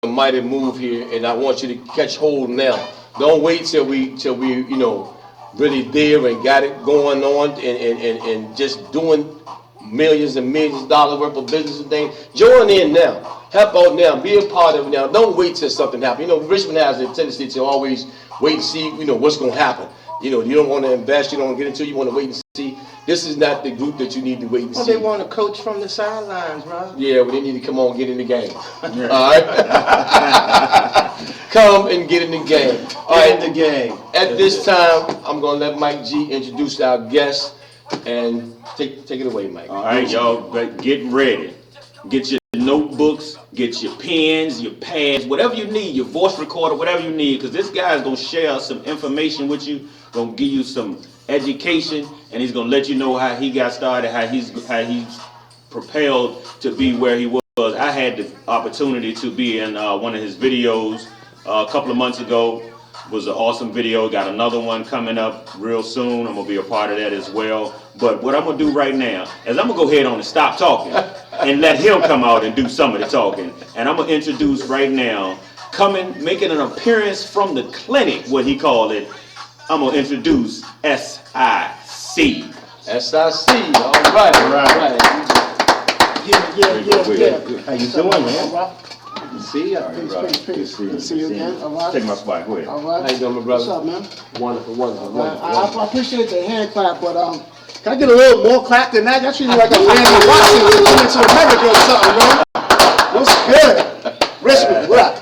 a mighty move here, and I want you to catch hold now. Don't wait till we really there and got it going on and just doing millions and millions of dollars worth of business and things. Join in now. Help out now. Be a part of it now. Don't wait till something happens. Richmond has a tendency to always wait and see, what's going to happen. You don't want to invest. You don't want to get into it. You want to wait and see. This is not the group that you need to wait and see. They want to coach from the sidelines, bro. Yeah, well, they need to come on and get in the game. All right? Come and get in the game. All right. Get in the game. At this time, I'm going to let Mike G introduce our guest. And take it away, Mike. All right, y'all, get ready. Get your notebooks, get your pens, your pads, whatever you need, your voice recorder, whatever you need, because this guy is going to share some information with you, going to give you some education, and he's going to let you know how he got started, how he's propelled to be where he was. I had the opportunity to be in one of his videos a couple of months ago. It was an awesome video. Got another one coming up real soon. I'm going to be a part of that as well. But what I'm going to do right now is I'm going to go ahead on and stop talking and let him come out and do some of the talking. And I'm going to introduce right now, making an appearance from the clinic, what he called it. I'm going to introduce SIC. SIC, all right. Yeah. How you doing, man? See you. Peace. Good to see you again. All right. Take my spot. Go ahead. All right. How you doing, my brother? What's up, man? Wonderful. I appreciate the hand clap, but can I get a little more clap than that? Y'all treat me like a Randy Watson coming to America or something, man. What's good? Richmond, what up?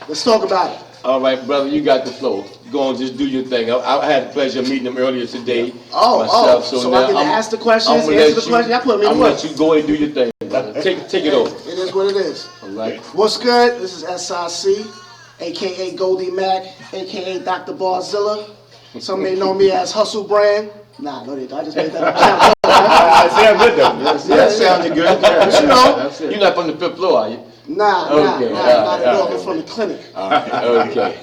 Let's talk about it. All right, brother, you got the flow. Go on, just do your thing. I had the pleasure of meeting him earlier today. So I can ask the questions, answer the questions. Y'all put me in I'm work. let you go and do your thing, brother. Take it over. It is what it is. All right. What's good? This is SIC, a.k.a. Goldie Mac, a.k.a. Dr. Barzilla. Some may know me as Hustle Brand. Nah, no, I just made that up. That sounds good, though. That sounded good. But You're not from the 5th floor, are you? Nah, not at all. I'm from the clinic. All right, okay.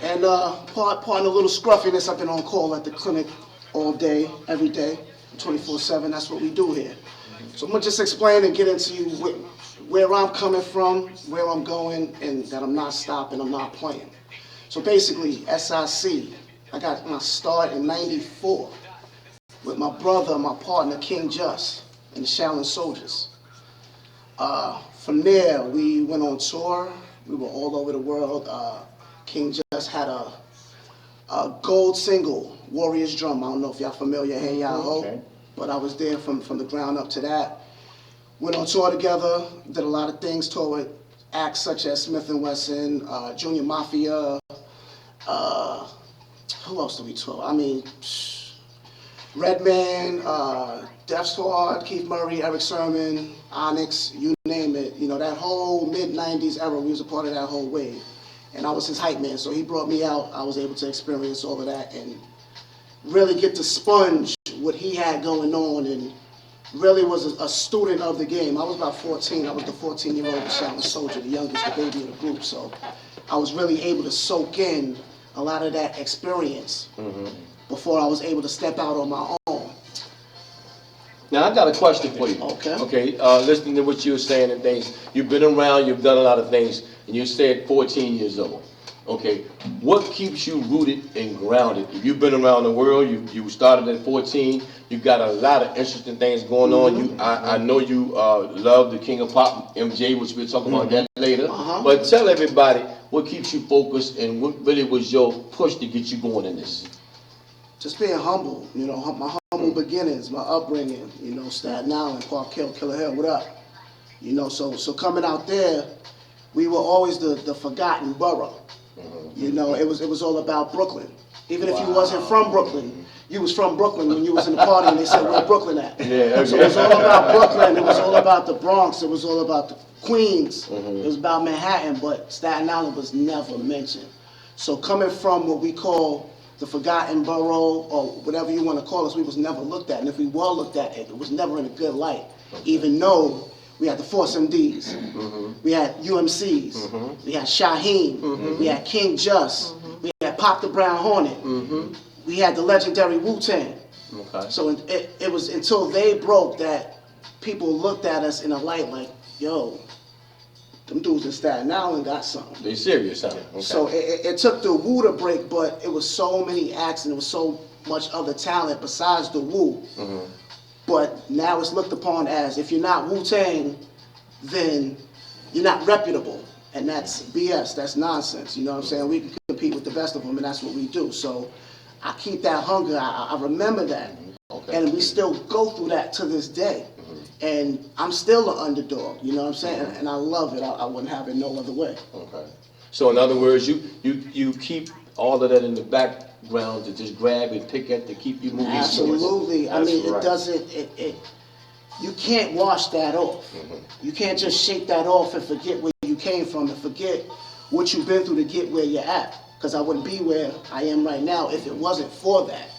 And pardon a little scruffiness, I've been on call at the clinic all day, every day, 24/7. That's what we do here. So I'm gonna just explain and get into where I'm coming from, where I'm going, and that I'm not stopping, I'm not playing. So basically, SIC, I got my start in '94 with my brother, my partner, King Just, and the Shaolin Soldiers. From there, we went on tour. We were all over the world. King Just had a gold single, Warrior's Drum. I don't know if y'all familiar, Hey Ya Ho, Okay. but I was there from the ground up to that. Went on tour together, did a lot of things, toured with acts such as Smith & Wesson, Junior Mafia. Who else did we tour? I mean, Redman, Def Squad, Keith Murray, Eric Sermon, Onyx, you name it. That whole mid-90s era, we was a part of that whole wave. And I was his hype man, so he brought me out. I was able to experience all of that and really get to sponge what he had going on, and really was a student of the game. I was about 14. I was the 14-year-old Shaolin Soldier, the youngest, the baby of the group. So I was really able to soak in a lot of that experience before I was able to step out on my own. Now, I got a question for you. Okay. Listening to what you were saying and things, you've been around, you've done a lot of things, and you said 14 years old. Okay, what keeps you rooted and grounded? If you've been around the world, you started at 14, you got a lot of interesting things going on. I know you love the King of Pop, MJ, which we'll talk about that later. But tell everybody what keeps you focused and what really was your push to get you going in this. Just being humble, my humble beginnings, my upbringing, Staten Island, Park Hill, Killer Hill, what up? So coming out there, we were always the forgotten borough. It was all about Brooklyn. Even if you wasn't from Brooklyn, you was from Brooklyn when you was in the party and they said, where Brooklyn at? Yeah, So it was all about Brooklyn, it was all about the Bronx, it was all about the Queens, it was about Manhattan, but Staten Island was never mentioned. So coming from what we call the forgotten borough, or whatever you want to call us, we was never looked at. And if we were looked at, it was never in a good light, even though we had the Force MDs, we had UMCs, we had Shaheem, we had King Just, we had Pop the Brown Hornet, we had the legendary Wu-Tang. So it was until they broke that people looked at us in a light like, yo, them dudes in Staten Island got something. They serious, huh? Okay. So it took the Wu to break, but it was so many acts and it was so much other talent besides the Wu. But now it's looked upon as, if you're not Wu-Tang, then you're not reputable. And that's BS, that's nonsense, you know what I'm saying? We can compete with the best of them, and that's what we do. So I keep that hunger, I remember that. Okay. And we still go through that to this day. And I'm still an underdog, you know what I'm saying? And I love it, I wouldn't have it no other way. Okay. So in other words, you keep all of that in the background to just grab and pick at to keep you moving forward. Absolutely, I mean, That's right. it doesn't, you can't wash that off. You can't just shake that off and forget where you came from and forget what you've been through to get where you're at. Because I wouldn't be where I am right now if it wasn't for that.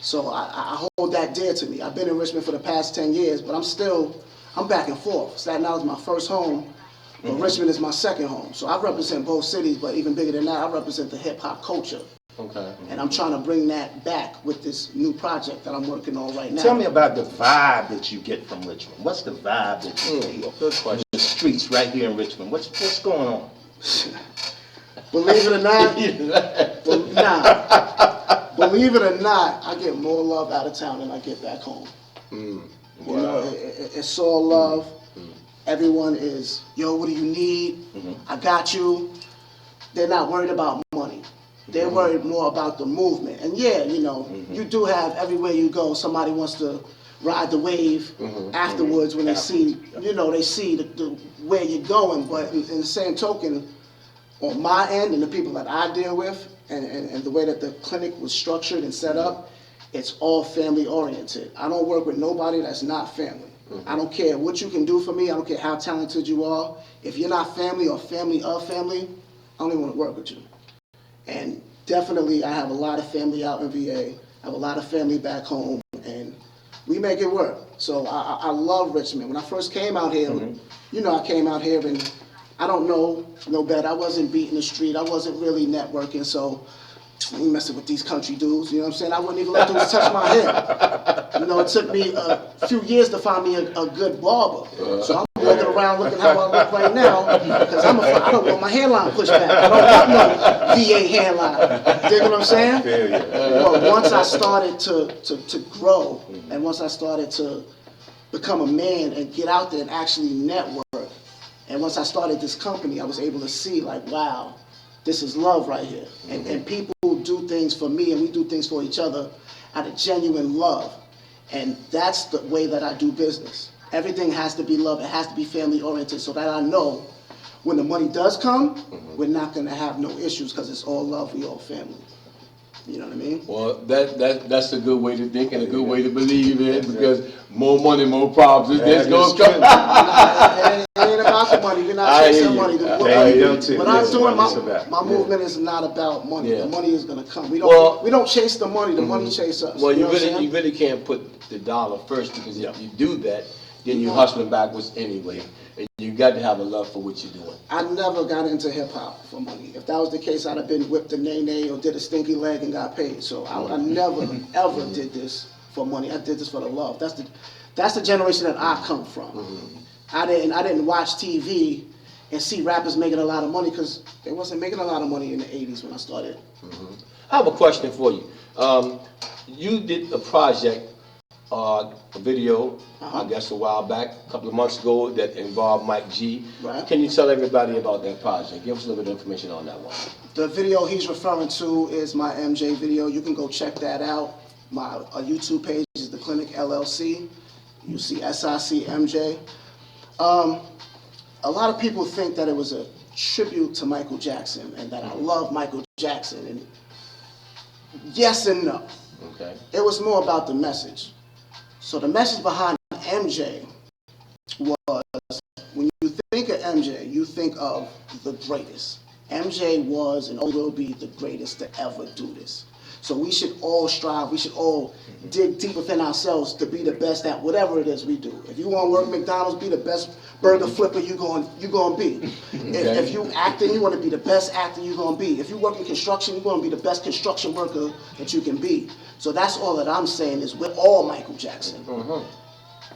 So I hold that dear to me. I've been in Richmond for the past 10 years, but I'm back and forth. Staten Island is my first home, but Richmond is my second home. So I represent both cities, but even bigger than that, I represent the hip hop culture. Okay. And I'm trying to bring that back with this new project that I'm working on right now. Tell me about the vibe that you get from Richmond. What's the vibe that you feel? Good question. The streets right here in Richmond. What's going on? Believe it or not, believe it or not, I get more love out of town than I get back home. You know, it's all love. Everyone is, yo, what do you need? I got you. They're not worried about money. They're worried more about the movement. And yeah, you know, you do have, everywhere you go, somebody wants to ride the wave afterwards when they see, you know, they see the where you're going. But in the same token, on my end and the people that I deal with and the way that the clinic was structured and set up, it's all family oriented. I don't work with nobody that's not family. I don't care what you can do for me. I don't care how talented you are. If you're not family or family of family, I don't even want to work with you. And definitely I have a lot of family out in VA. I have a lot of family back home, and we make it work. So I love Richmond. When I first came out here, you know, I came out here and I don't know no better. I wasn't beating the street. I wasn't really networking, so I ain't messing with these country dudes, you know what I'm saying? I wouldn't even let dudes touch my hair. You know, it took me a few years to find me a good barber. So I'm walking around looking how I look right now, because I don't want my hairline pushed back. I don't want no VA hairline. Dig what I'm saying? Well, once I started to grow, and once I started to become a man and get out there and actually network, and once I started this company, I was able to see, like, wow, this is love right here. And people do things for me, and we do things for each other out of genuine love. And that's the way that I do business. Everything has to be love. It has to be family oriented, so that I know when the money does come, we're not going to have no issues, because it's all love, we all family. You know what I mean? Well, that's a good way to think and a good way to believe in, because more money, more problems. This goes come. It ain't about the money. We're not chasing money. What I'm doing, my movement is not about money. Yeah. The money is going to come. We don't chase the money. The money chase us. Well, you know you really can't put the dollar first, because if you do that, then you're hustling backwards anyway. And you got to have a love for what you're doing. I never got into hip hop for money. If that was the case, I'd have been whipped a nay or did a stinky leg and got paid. So I never ever did this for money. I did this for the love. That's the generation that I come from. I didn't watch TV and see rappers making a lot of money, because they wasn't making a lot of money in the 80s when I started. I have a question for you. You did a project, a video, I guess a while back, a couple of months ago, that involved Mike G. Right. Can you tell everybody about that project? Give us a little bit of information on that one. The video he's referring to is my MJ video. You can go check that out. My YouTube page is The Clinic LLC. You see SIC MJ. A lot of people think that it was a tribute to Michael Jackson and that I love Michael Jackson. And yes and no. Okay. It was more about the message. So the message behind MJ was, when you think of MJ, you think of the greatest. MJ was and will be the greatest to ever do this. So we should all strive, we should all dig deep within ourselves to be the best at whatever it is we do. If you want to work McDonald's, be the best burger flipper you going to be. If you acting, you want to be the best actor you going to be. If you work in construction, you want to be the best construction worker that you can be. So that's all that I'm saying, is we're all Michael Jackson.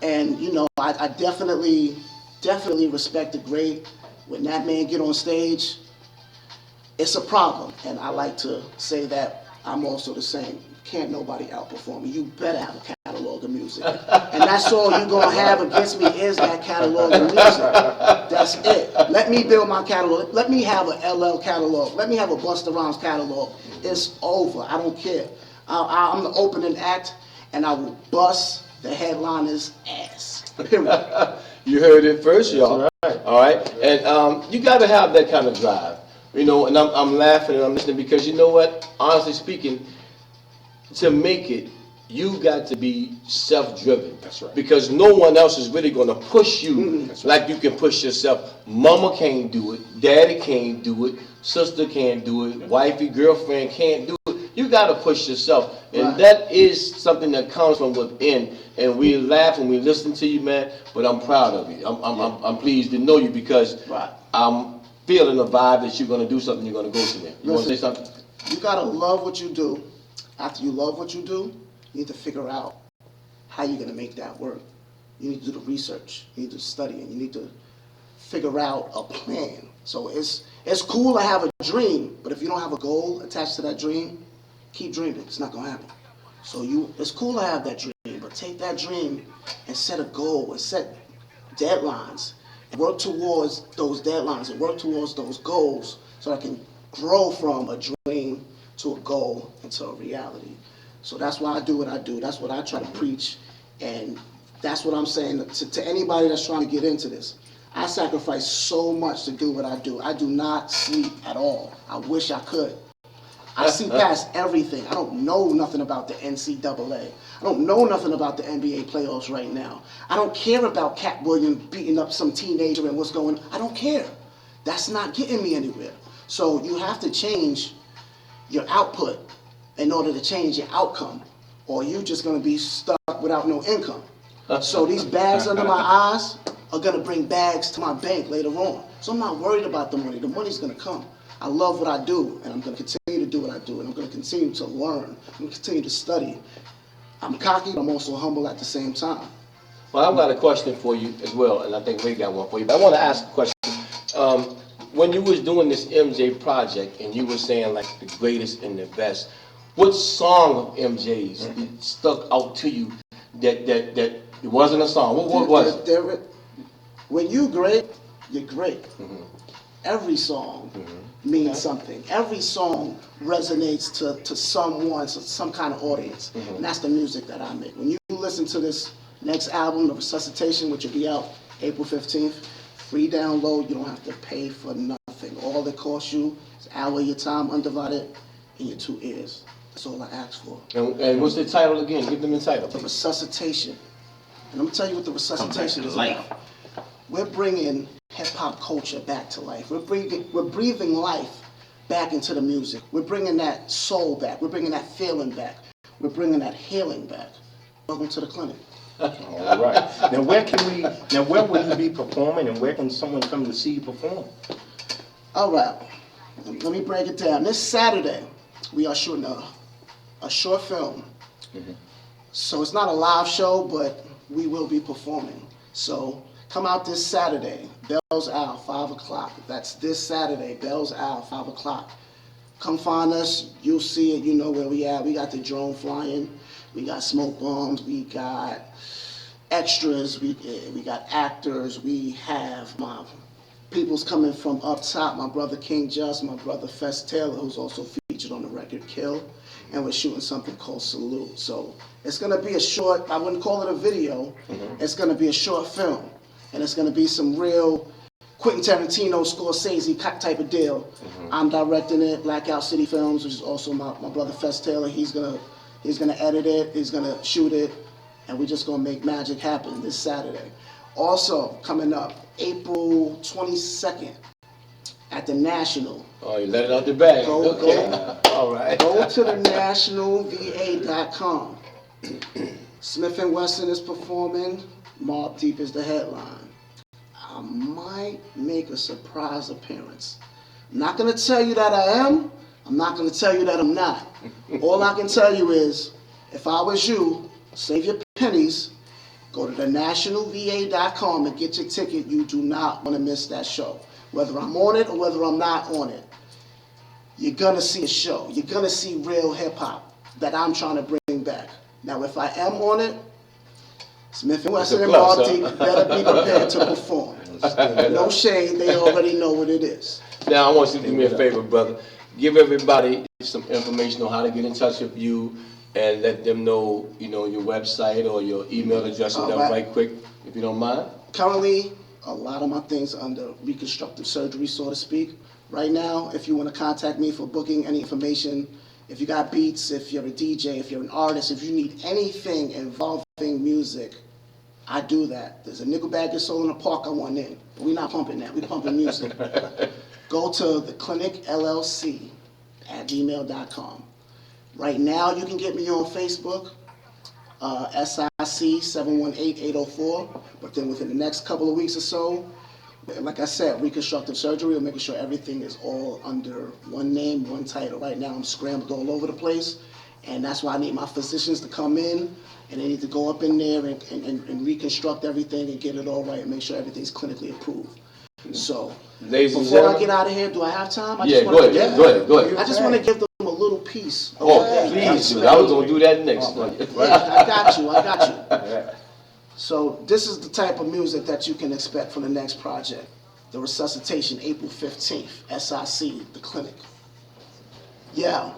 And you know, I definitely respect the great when that man get on stage, it's a problem. And I like to say that I'm also the same. Can't nobody outperform me. You better have a catalog of music. And that's all you're going to have against me is that catalog of music. That's it. Let me build my catalog. Let me have an LL catalog. Let me have a Busta Rhymes catalog. It's over. I don't care. I'm the opening act, and I will bust the headliner's ass. Period. You heard it first, y'all. All right, and you got to have that kind of drive, you know. And I'm laughing and I'm listening because you know what? Honestly speaking, to make it, you got to be self-driven. That's right. Because no one else is really going to push you like you can push yourself. Mama can't do it. Daddy can't do it. Sister can't do it. Wifey, girlfriend can't do it. You got to push yourself. And Right. that is something that comes from within. And we laugh and we listen to you, man. But I'm proud of you. I'm pleased to know you because Right. I'm feeling the vibe that you're going to do something, you're going to go somewhere. You want to say Listen, something? You got to love what you do. After you love what you do, you need to figure out how you're going to make that work. You need to do the research. You need to study, and you need to figure out a plan. So it's cool to have a dream, but if you don't have a goal attached to that dream, keep dreaming. It's not going to happen. So it's cool to have that dream, but take that dream and set a goal and set deadlines and work towards those deadlines and work towards those goals so I can grow from a dream to a goal and to a reality. So that's why I do what I do. That's what I try to preach. And that's what I'm saying to anybody that's trying to get into this. I sacrifice so much to do what I do. I do not sleep at all. I wish I could. I see past everything. I don't know nothing about the NCAA. I don't know nothing about the NBA playoffs right now. I don't care about Cat Williams beating up some teenager and what's going on. I don't care. That's not getting me anywhere. So you have to change your output in order to change your outcome, or you just going to be stuck without no income. So these bags under my eyes are going to bring bags to my bank later on. So I'm not worried about the money. The money's going to come. I love what I do, and I'm going to continue to do what I do, and I'm going to continue to learn. I'm going to continue to study. I'm cocky, but I'm also humble at the same time. Well, I've got a question for you as well, and I think Ray got one for you. But I want to ask a question. When you was doing this MJ project, and you were saying like the greatest and the best, what song of MJ's stuck out to you that it wasn't a song? What was it? When you great, you're great. Every song means something. Every song resonates to someone, to some kind of audience. And that's the music that I make. When you listen to this next album, The Resuscitation, which will be out April 15th, free download, you don't have to pay for nothing. All it costs you is an hour of your time undivided in your 2 ears. That's all I ask for. And what's the title again? Give them the title. The Resuscitation. And I'm gonna tell you what The Resuscitation is life. about. We're bringing hip-hop culture back to life. We're breathing life back into the music. We're bringing that soul back. We're bringing that feeling back. We're bringing that healing back. Welcome to the clinic. All right. Now where will you be performing, and where can someone come to see you perform? All right. Let me break it down. This Saturday, we are shooting a short film. So it's not a live show, but we will be performing. So come out this Saturday, Bells Out, 5 o'clock. That's this Saturday, Bells Out, 5 o'clock. Come find us, you'll see it, you know where we at. We got the drone flying, we got smoke bombs, we got extras, we got actors, we have my people's coming from up top, my brother King Just, my brother Fest Taylor, who's also featured on the record Kill, and we're shooting something called Salute. So it's gonna be a short, I wouldn't call it a video, it's gonna be a short film. And it's going to be some real Quentin Tarantino, Scorsese type of deal. I'm directing it, Blackout City Films, which is also my brother Fest Taylor. He's gonna edit it, he's gonna shoot it, and we're just gonna make magic happen this Saturday. Also, coming up, April 22nd, at the National. Oh, you let it out the bag. Go. All right. Go to the nationalva.com. Smith & Wesson is performing. Mobb Deep is the headline. I might make a surprise appearance. I'm not going to tell you that I am. I'm not going to tell you that I'm not. All I can tell you is, if I was you, save your pennies, go to thenationalva.com and get your ticket. You do not want to miss that show. whether I'm on it or whether I'm not on it, you're gonna see a show. You're gonna see real hip hop that I'm trying to bring back. Now, if I am on it, Smith and Wesson and plus, Marty better be prepared to perform. No shade, they already know what it is. Now, I want you to do me a favor, brother. Give everybody some information on how to get in touch with you and let them know, your website or your email address or whatever right quick, if you don't mind. Currently, a lot of my things are under reconstructive surgery, so to speak. Right now, if you want to contact me for booking any information, if you got beats, if you're a DJ, if you're an artist, if you need anything involving music, I do that. There's a nickel bag that's sold in the park I want in. But we're not pumping that, we're pumping music. Go to the Clinic LLC at gmail.com. Right now, you can get me on Facebook, SIC 718804, but then within the next couple of weeks or so, like I said, reconstructive surgery, or making sure everything is all under one name, one title. Right now, I'm scrambled all over the place, and that's why I need my physicians to come in, and they need to go up in there and reconstruct everything and get it all right and make sure everything's clinically approved. So, Ladies and before I gentlemen. get out of here, do I have time? Yeah, go ahead. I just want to give them a little piece. of Oh, what they please, expect. dude. I was going to do that next. Yeah, I got you. So this is the type of music that you can expect from the next project. The Resuscitation, April 15th, SIC, the Clinic. Yeah.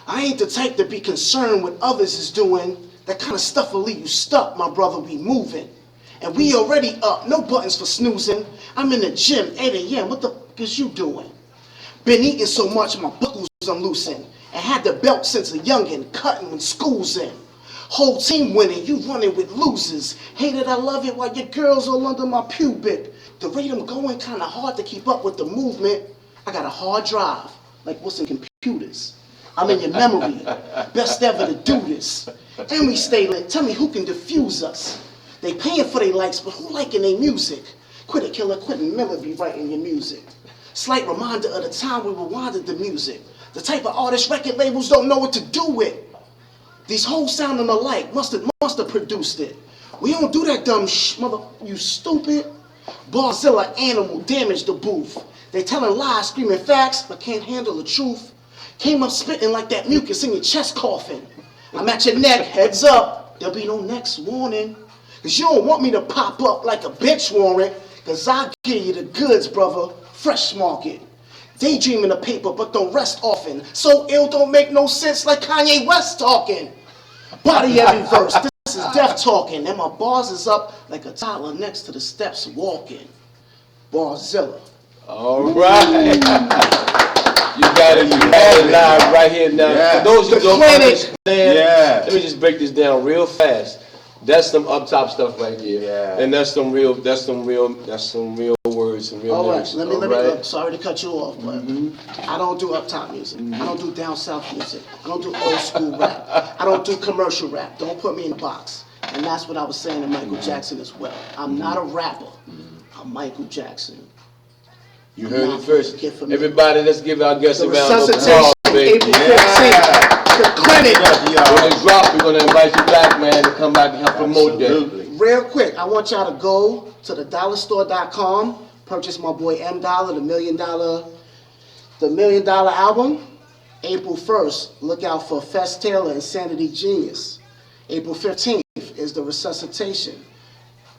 I ain't the type to be concerned what others is doing. That kind of stuff will leave you stuck, my brother, we moving. And we already up, no buttons for snoozing. I'm in the gym, 8 a.m., what the fuck is you doing? Been eating so much, my buckles I'm loosened. And had the belt since a youngin', cutting when school's in. Whole team winning, you running with losers. Hate it, I love it, while your girls all under my pubic. The rate I'm going kinda hard to keep up with the movement. I got a hard drive, like what's in computers. I'm in your memory, best ever to do this. And we stay lit, tell me who can diffuse us. They paying for their likes, but who liking their music? Quit it, killer, Quentin Miller be writing your music. Slight reminder of the time we rewinded the music. The type of artist record labels don't know what to do with. These hoes sounding alike, must have produced it. We don't do that dumb mother, you stupid. Barzilla animal damaged the booth. They telling lies, screaming facts, but can't handle the truth. Came up spitting like that mucus in your chest coughing. I'm at your neck, heads up, there'll be no next warning. Cause you don't want me to pop up like a bench warrant, cause I give you the goods, brother, fresh market. Daydreaming the paper, but don't rest often. So ill don't make no sense like Kanye West talking. Body every verse, this is death talking. And my bars is up like a toddler next to the steps walking. Barzilla. All right. You got it live right here now. Yeah. For those who don't understand, Yeah. let me just break this down real fast. That's some up top stuff right here. Yeah. And that's some real words, some real lyrics. Let me, sorry to cut you off, but I don't do up top music. I don't do down south music. I don't do old school rap. I don't do commercial rap. Don't put me in a box. And that's what I was saying to Michael Jackson as well. I'm not a rapper. I'm Michael Jackson. You heard it first. Everybody, let's give our guests a The round of Resuscitation, applause, baby. April 15th. The Clinic. When it drop, we're going to invite you back, man, to come back and help promote that. Real quick, I want y'all to go to thedollarstore.com, purchase my boy M Dollar, the $1 Million album. April 1st, look out for Fess Taylor and Sanity Genius. April 15th is The Resuscitation.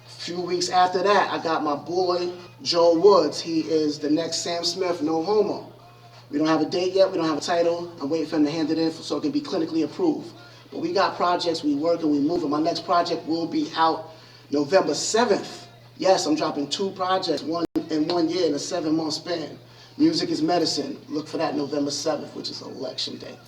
A few weeks after that, I got my boy Joe Woods. He is the next Sam Smith, no homo. We don't have a date yet, we don't have a title. I'm waiting for him to hand it in so it can be clinically approved. But we got projects, we working, we moving. My next project will be out November 7th. Yes, I'm dropping 2 projects, one in 1 year in a 7-month span. Music is medicine. Look for that November 7th, which is election day.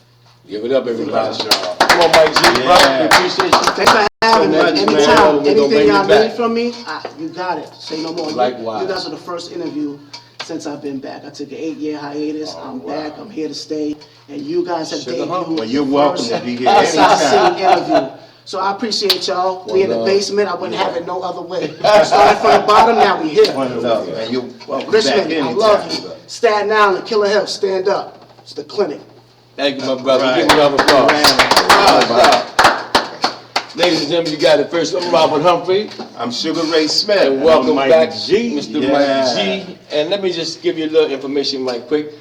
Give it up, everybody. Come on, Mike G. Bro. We appreciate you. Thanks for having me. Anytime, anything y'all need from me, you got it. Say no more. Likewise. You guys are the first interview since I've been back. I took an 8-year hiatus. I'm back. I'm here to stay. And you guys have debuted. Well, you're welcome to be here SIC anytime. interview. So I appreciate y'all. We in the basement. I wouldn't have it no other way. Starting from the bottom, now we here. One love, man. You're welcome back Richmond, I anytime. love you. Staten Island, Killer Hill, stand up. It's the Clinic. Thank you, my brother. Right. Give me another applause. Ladies and gentlemen, you got it first. I'm Robert Humphrey. I'm Sugar Ray Smith. And welcome Mike back, G. Mr. Yeah. Mike G. And let me just give you a little information right quick.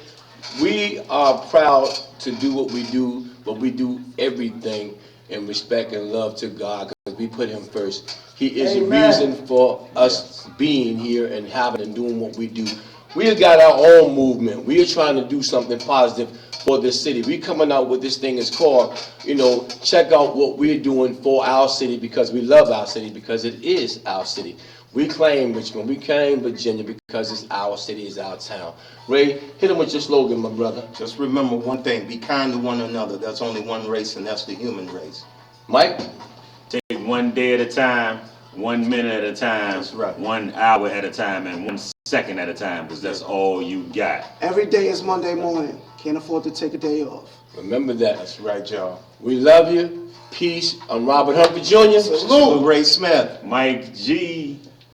We are proud to do what we do, but we do everything in respect and love to God because we put Him first. He is the reason for us being here and having and doing what we do. We have got our own movement. We are trying to do something positive for this city. We coming out with this thing is called, check out what we're doing for our city because we love our city because it is our city. We claim Richmond, we claim Virginia because it's our city, it's our town. Ray, hit him with your slogan, my brother. Just remember one thing, be kind to one another. There's only one race, and that's the human race. Mike? Take one day at a time, 1 minute at a time, That's right. 1 hour at a time, and 1 second at a time, because that's all you got. Every day is Monday morning. Can't afford to take a day off. Remember that. That's right, y'all. We love you. Peace. I'm Robert Humphrey Jr. Sugar Ray Smith. Mike G.